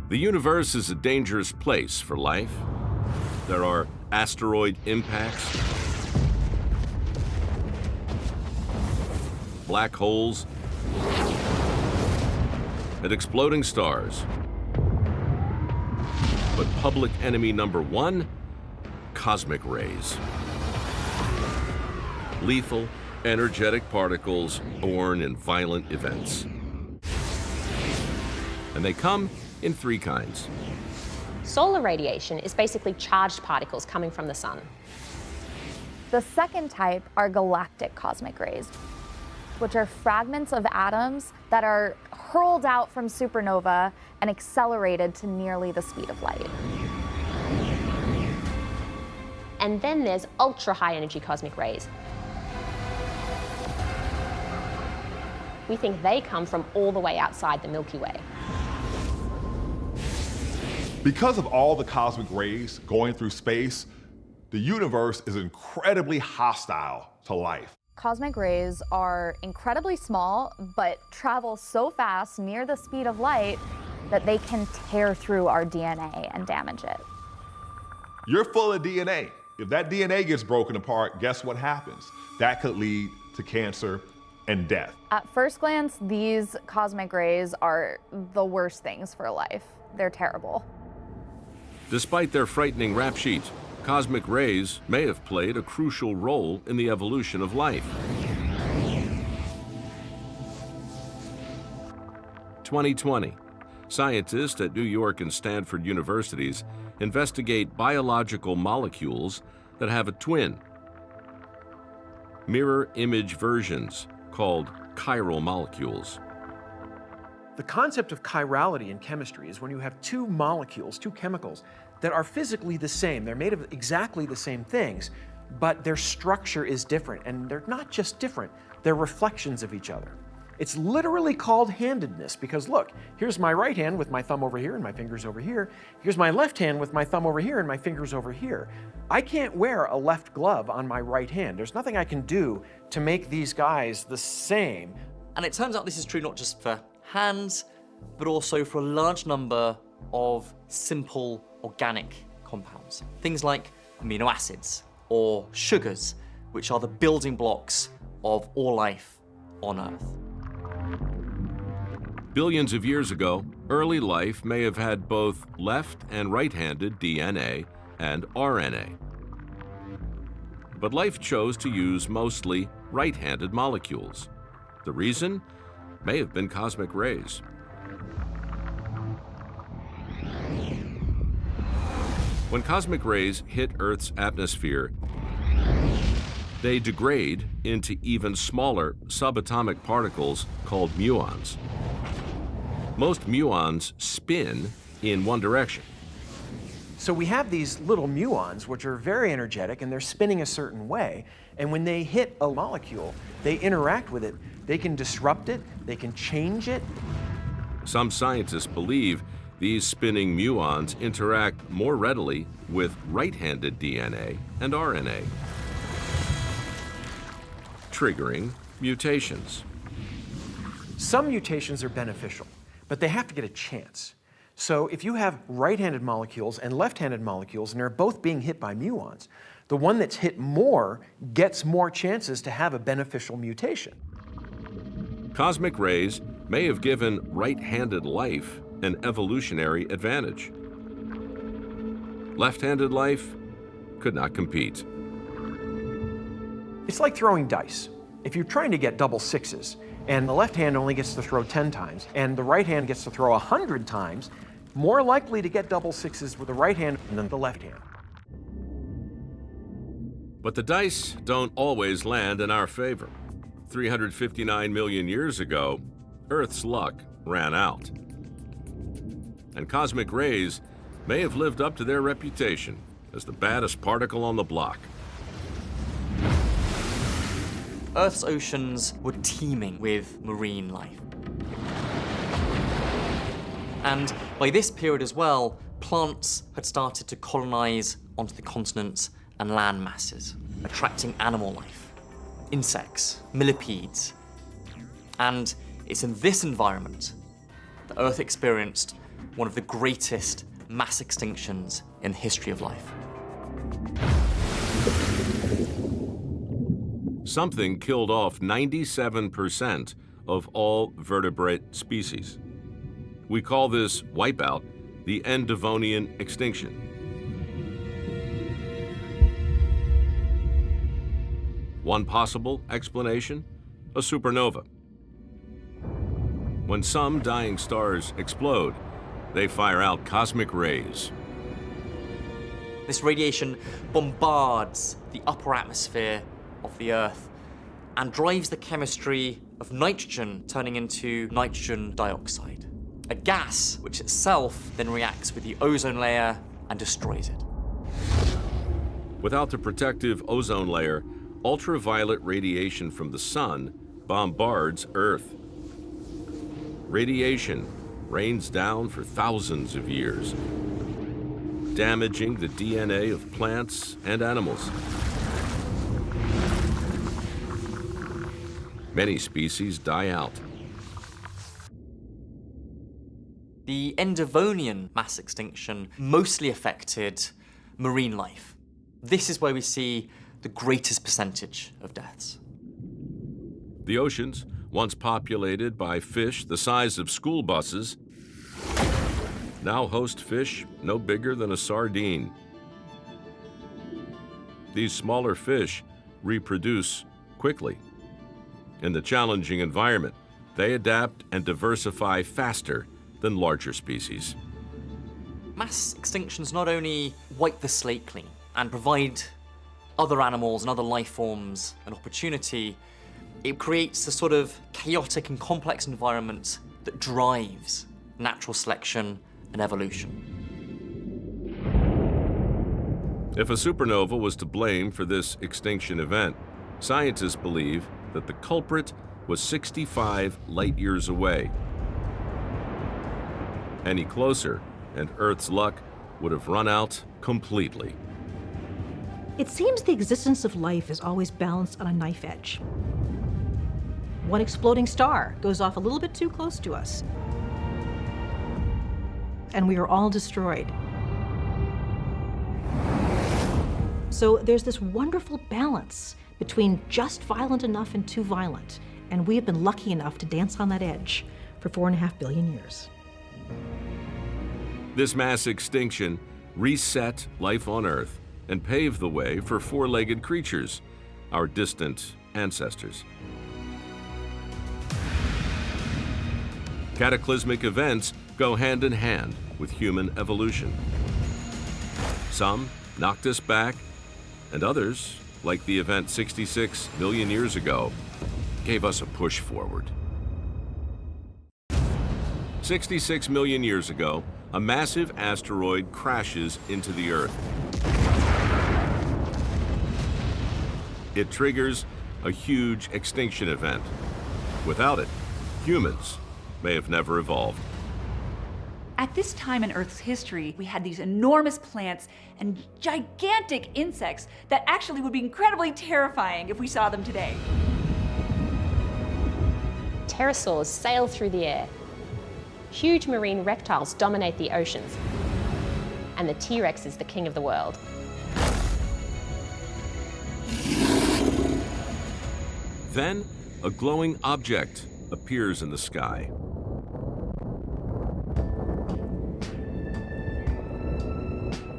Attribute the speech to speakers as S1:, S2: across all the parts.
S1: The universe is a dangerous place for life. There are asteroid impacts, black holes, and exploding stars. But public enemy number one, cosmic rays. Lethal, energetic particles born in violent events. And they come in three kinds.
S2: Solar radiation is basically charged particles coming from the sun.
S3: The second type are galactic cosmic rays, which are fragments of atoms that are hurled out from supernova and accelerated to nearly the speed of light.
S2: And then there's ultra-high energy cosmic rays. We think they come from all the way outside the Milky Way.
S4: Because of all the cosmic rays going through space, the universe is incredibly hostile to life.
S3: Cosmic rays are incredibly small, but travel so fast near the speed of light that they can tear through our DNA and damage it.
S4: You're full of DNA. If that DNA gets broken apart, guess what happens? That could lead to cancer and death.
S3: At first glance, these cosmic rays are the worst things for life. They're terrible.
S1: Despite their frightening rap sheet, cosmic rays may have played a crucial role in the evolution of life. 2020, scientists at New York and Stanford universities investigate biological molecules that have a twin. Mirror image versions called chiral molecules.
S5: The concept of chirality in chemistry is when you have two molecules, two chemicals, that are physically the same. They're made of exactly the same things, but their structure is different. And they're not just different, they're reflections of each other. It's literally called handedness because look, here's my right hand with my thumb over here and my fingers over here. Here's my left hand with my thumb over here and my fingers over here. I can't wear a left glove on my right hand. There's nothing I can do to make these guys the same.
S6: And it turns out this is true not just for hands, but also for a large number of simple organic compounds. Things like amino acids or sugars, which are the building blocks of all life on Earth.
S1: Billions of years ago, early life may have had both left and right-handed DNA and RNA. But life chose to use mostly right-handed molecules. The reason may have been cosmic rays. When cosmic rays hit Earth's atmosphere, they degrade into even smaller subatomic particles called muons. Most muons spin in one direction.
S5: So we have these little muons, which are very energetic, and they're spinning a certain way. And when they hit a molecule, they interact with it. They can disrupt it, they can change it.
S1: Some scientists believe these spinning muons interact more readily with right-handed DNA and RNA, triggering mutations.
S5: Some mutations are beneficial, but they have to get a chance. So if you have right-handed molecules and left-handed molecules, and they're both being hit by muons, the one that's hit more gets more chances to have a beneficial mutation.
S1: Cosmic rays may have given right-handed life an evolutionary advantage. Left-handed life could not compete.
S5: It's like throwing dice. If you're trying to get double sixes, and the left hand only gets to throw 10 times, and the right hand gets to throw 100 times, more likely to get double sixes with the right hand than the left hand.
S1: But the dice don't always land in our favor. 359 million years ago, Earth's luck ran out. And cosmic rays may have lived up to their reputation as the baddest particle on the block.
S6: Earth's oceans were teeming with marine life. And by this period as well, plants had started to colonize onto the continents and land masses, attracting animal life, insects, millipedes. And it's in this environment that Earth experienced one of the greatest mass extinctions in the history of life.
S1: Something killed off 97% of all vertebrate species. We call this wipeout the end Devonian extinction. One possible explanation: a supernova. When some dying stars explode, they fire out cosmic rays.
S6: This radiation bombards the upper atmosphere of the Earth and drives the chemistry of nitrogen turning into nitrogen dioxide, a gas which itself then reacts with the ozone layer and destroys it.
S1: Without the protective ozone layer, ultraviolet radiation from the sun bombards Earth. Radiation rains down for thousands of years, damaging the DNA of plants and animals. Many species die out.
S6: The Endevonian mass extinction mostly affected marine life. This is where we see the greatest percentage of deaths.
S1: The oceans, once populated by fish the size of school buses, now host fish no bigger than a sardine. These smaller fish reproduce quickly. In the challenging environment, they adapt and diversify faster than larger species.
S6: Mass extinctions not only wipe the slate clean and provide other animals and other life forms an opportunity, it creates a sort of chaotic and complex environment that drives natural selection and evolution.
S1: If a supernova was to blame for this extinction event, scientists believe that the culprit was 65 light-years away. Any closer, and Earth's luck would have run out completely.
S7: It seems the existence of life is always balanced on a knife edge. One exploding star goes off a little bit too close to us, and we are all destroyed. So there's this wonderful balance between just violent enough and too violent, and we have been lucky enough to dance on that edge for 4.5 billion years.
S1: This mass extinction reset life on Earth and paved the way for four-legged creatures, our distant ancestors. Cataclysmic events go hand in hand with human evolution. Some knocked us back, and others, like the event 66 million years ago, gave us a push forward. 66 million years ago, a massive asteroid crashes into the Earth. It triggers a huge extinction event. Without it, humans may have never evolved.
S8: At this time in Earth's history, we had these enormous plants and gigantic insects that actually would be incredibly terrifying if we saw them today.
S2: Pterosaurs sail through the air. Huge marine reptiles dominate the oceans. And the T-Rex is the king of the world.
S1: Then, a glowing object appears in the sky.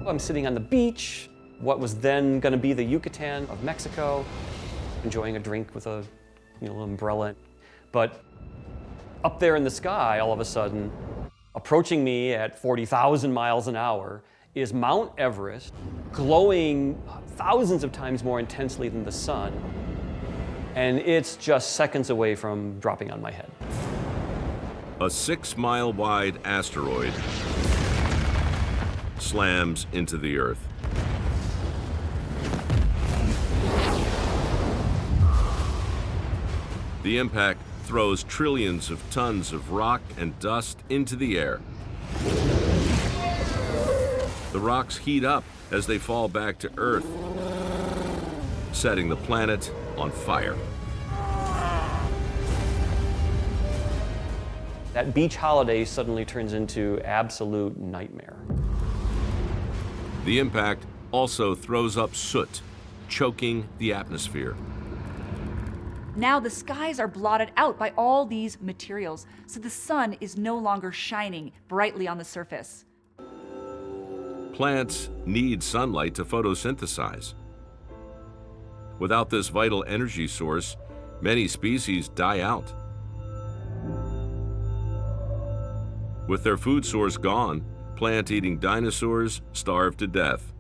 S9: I'm sitting on the beach, what was then going to be the Yucatan of Mexico, enjoying a drink with a umbrella. But up there in the sky, all of a sudden, approaching me at 40,000 miles an hour, is Mount Everest, glowing thousands of times more intensely than the sun. And it's just seconds away from dropping on my head.
S1: A 6-mile-wide asteroid slams into the Earth. The impact throws trillions of tons of rock and dust into the air. The rocks heat up as they fall back to Earth, setting the planet on fire.
S9: That beach holiday suddenly turns into absolute nightmare.
S1: The impact also throws up soot, choking the atmosphere.
S8: Now the skies are blotted out by all these materials, so the sun is no longer shining brightly on the surface.
S1: Plants need sunlight to photosynthesize. Without this vital energy source, many species die out. With their food source gone, plant-eating dinosaurs starve to death,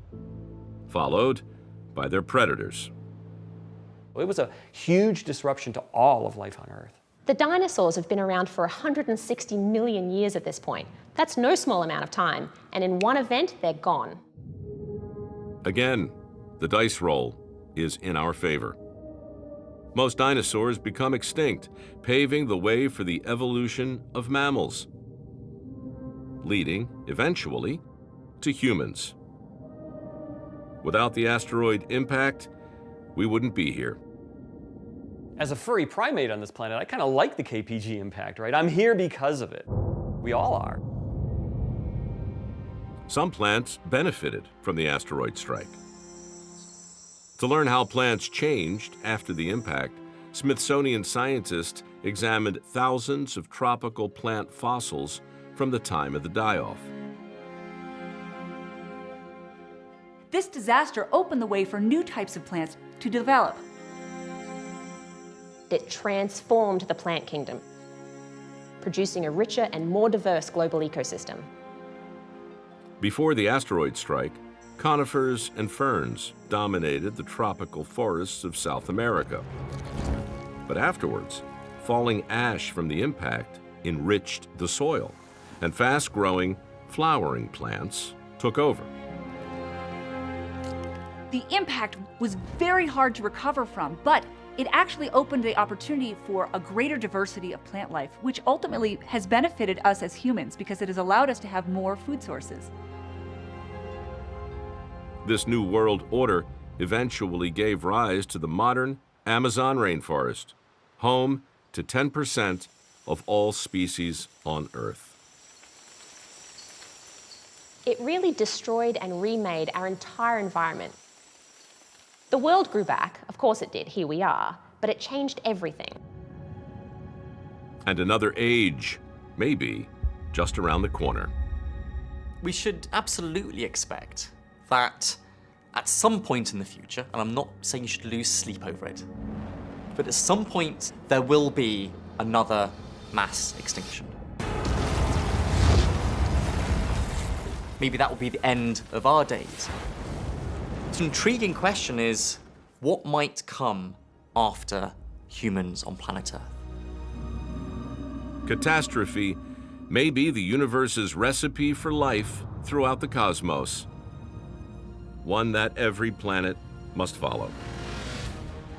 S1: followed by their predators.
S9: It was a huge disruption to all of life on Earth.
S2: The dinosaurs have been around for 160 million years at this point. That's no small amount of time, and in one event, they're gone.
S1: Again, the dice roll is in our favor. Most dinosaurs become extinct, paving the way for the evolution of mammals, leading, eventually, to humans. Without the asteroid impact, we wouldn't be here.
S9: As a furry primate on this planet, I kind of like the KPG impact, right? I'm here because of it. We all are.
S1: Some plants benefited from the asteroid strike. To learn how plants changed after the impact, Smithsonian scientists examined thousands of tropical plant fossils from the time of the die-off.
S8: This disaster opened the way for new types of plants to develop.
S2: It transformed the plant kingdom, producing a richer and more diverse global ecosystem.
S1: Before the asteroid strike, conifers and ferns dominated the tropical forests of South America. But afterwards, falling ash from the impact enriched the soil, and fast-growing, flowering plants took over.
S8: The impact was very hard to recover from, but it actually opened the opportunity for a greater diversity of plant life, which ultimately has benefited us as humans because it has allowed us to have more food sources.
S1: This new world order eventually gave rise to the modern Amazon rainforest, home to 10% of all species on Earth.
S2: It really destroyed and remade our entire environment. The world grew back, of course it did, here we are, but it changed everything.
S1: And another age may be just around the corner.
S6: We should absolutely expect that at some point in the future, and I'm not saying you should lose sleep over it, but at some point there will be another mass extinction. Maybe that will be the end of our days. So an intriguing question is, what might come after humans on planet Earth?
S1: Catastrophe may be the universe's recipe for life throughout the cosmos, one that every planet must follow.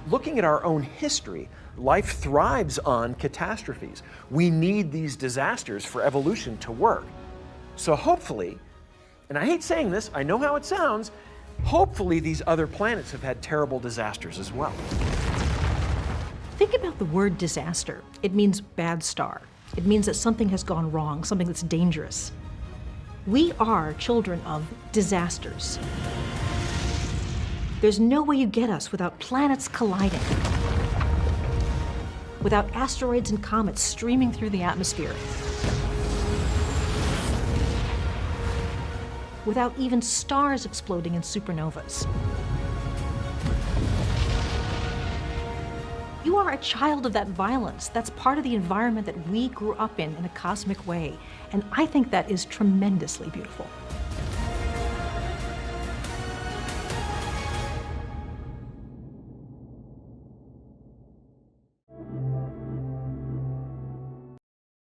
S5: Looking at our own history, life thrives on catastrophes. We need these disasters for evolution to work. So hopefully, and I hate saying this, I know how it sounds, hopefully these other planets have had terrible disasters as well.
S7: Think about the word disaster. It means bad star. It means that something has gone wrong, something that's dangerous. We are children of disasters. There's no way you get us without planets colliding, without asteroids and comets streaming through the atmosphere, without even stars exploding in supernovas. You are a child of that violence. That's part of the environment that we grew up in a cosmic way. And I think that is tremendously beautiful.